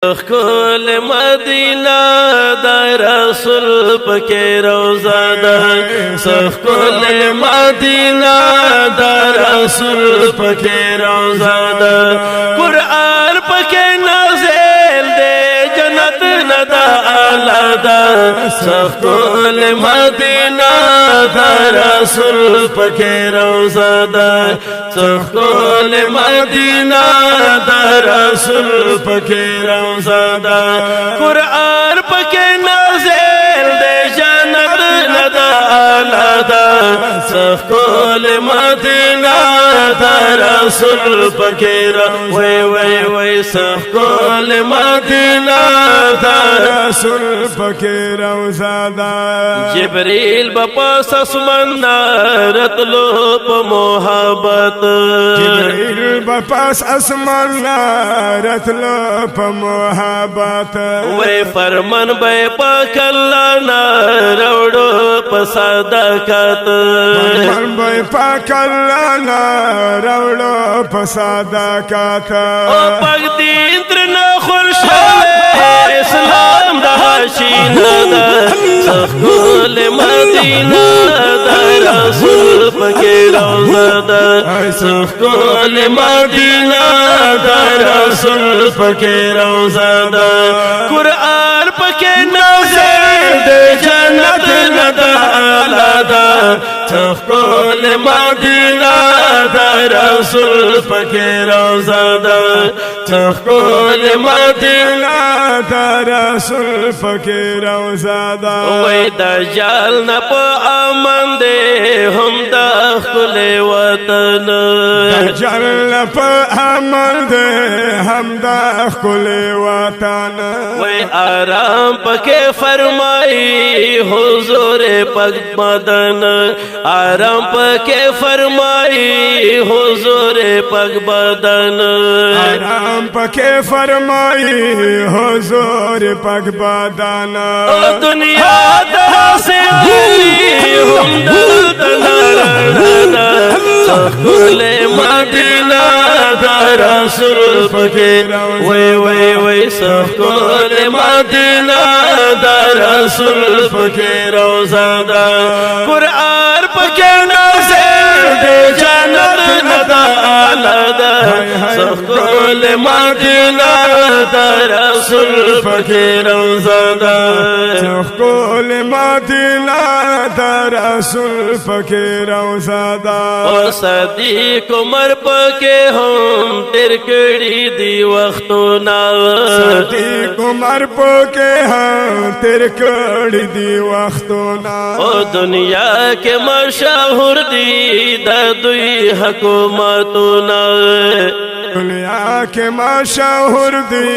कुल मदीना दा रसूल पके रोज़ा दा कुल मदीना दा रसूल पके रोज़ा दा कुरान पके नाज़िल दे जन्नत नदा आला दा कुल मदीना दा रसूल पके रोज़ा दा कुल मदीना दा रसूल पके रोज़ा दा कुरान पके नाज़िल दे जन्नत नदा आला दा कुल मदीना दा रसूल पके कुल मदीना दा रसूल पके रोज़ा दा जिब्रील बपास आसमान रतलो प मोहब्बत जिब्रील बपास आसमान रतलो प मोहब्बत वे फरमान बे पकल्ला ना रौड़ो प सदाकत फरमान बे पकल्ला ना रौड़ो प सदाकत ओ पगदींद्र न खुर्शले इस्लाम दा शीना दा कुल मदीना दा रसूल पके रोज़ा दा कुल मदीना दा रसूल पके रोज़ा दा कुरान पके नाज़िल दे जन्नत नदा आला दा कुल मदीना दा रसूल पके रोज़ा दा कुल मदीना दा रसूल पके रोज़ा दा वै दज्जाल न प अमन दे हम दाखिले वतन दज्जाल न प अमन दे हम दाखिले वतन वै आराम पके फरमाई हुजूर पग बदन आराम पके फरमाई हुजूर पग बदन आराम पके फरमाई हुजूर पग बदन ओ दुनिया दा से हम दलदना कुल मदीना दा रसूल पके वे कुल मदीना दा रसूल पके रोज़ा दा कुरान पके नाज़िल दे जन्नत नदा आला दा कुल मदीना दा रसूल पके रोज़ा दा कुल मदीना दा रसूल पके रोज़ा दा और सदीक उमर पके हम तिरकड़ी दी वक्तो ना सदीक उमर पके हम तिरकड़ी दी वक्तो ना ओ दुनिया के मशहूर दी दुई हुकूमतो ना दुनिया के मशहूर दी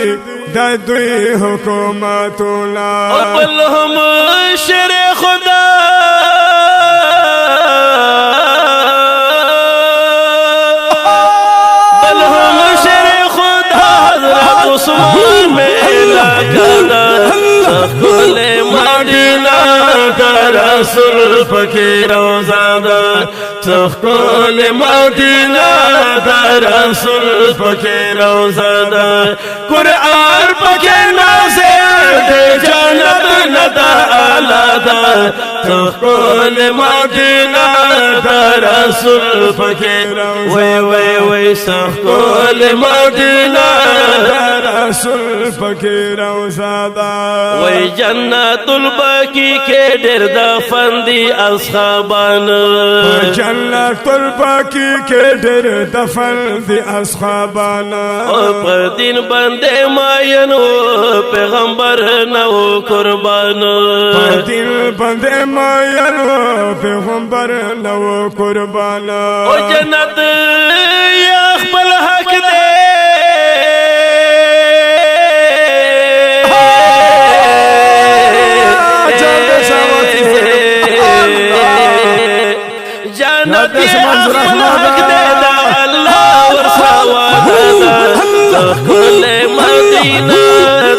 दुई हुकूमतो ना बल हम शेर खुदा बल हम शेर खुदा हज़रत उस्मान में लगा कुल मदीना दा रसूल पके रोज़ा दा कुल मदीना दा रसूल पके रोज़ा दा कुरान पके नाज़िल दे जन्नत नदा आला दा कुल मदीना दा रसूल पके वे कुल मदीना दा रसूल पके रोज़ा दा वे जन्नतुल बकी के डेर दफन दी अस्हाबान जन्नतुल बकी के डेर दफन दी अस्हाबान ओ दिन बंदे मायन हो पैगंबर न हो कुर्बान दिन बंदे मायन हो पैगंबर न हो कुर्बान ओ जन्नत यकबल हक दे जन्नत यकबल हक दे अल्लाह और सवादा कुल मदीना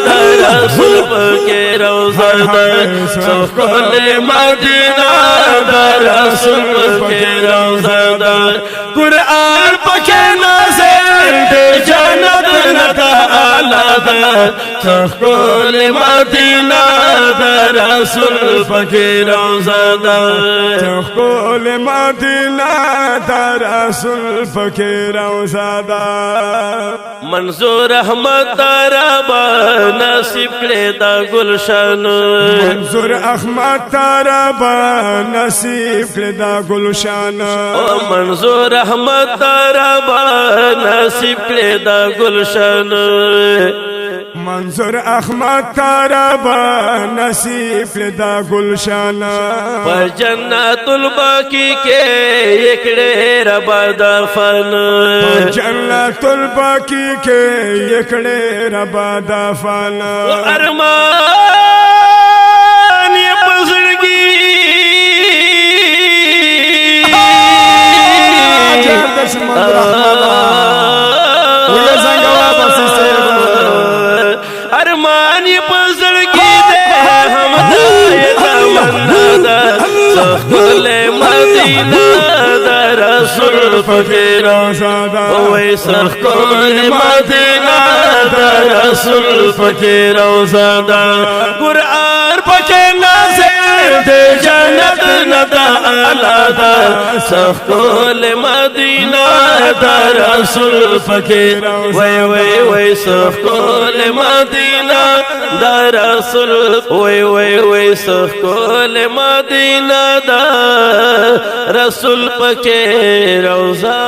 दा रसूल पके रोज़ा दा कुल मदीना दा रसूल पके रोज़ा दा कुरान पके नाज़िल दे जन्नत नदा आला سخول مدینہ دا رسول پکی روزہ دا تقول مدینہ دا رسول فقیر و زادہ منظور احمد ربا نصیب کرے دا گلشن منظور احمد تربا نصیب کردہ گلشان او منظور احمد ربا نصیب کرے دا گلشن منظور احمد تربا نصیب کردہ گلشان پر جنت الباقی کے اکڑے ربا دفن جنت الباقی کے یکڑے ربا دفن ارمان یہ پسڑگی ارمان یہ پسڑگی دے ہم دائے تمنا دا سخل مدینہ دا رسول فقیر اوے سخل مدینہ دا رسول فقیر اوزادہ قرآن پکے نازل دے جنت ندا آلادہ سخل مدینہ دا رسول فقیر وے وے وے سخل مدینہ دا رسول وے وے وے سخل مدینہ دا رسول پکے روزہ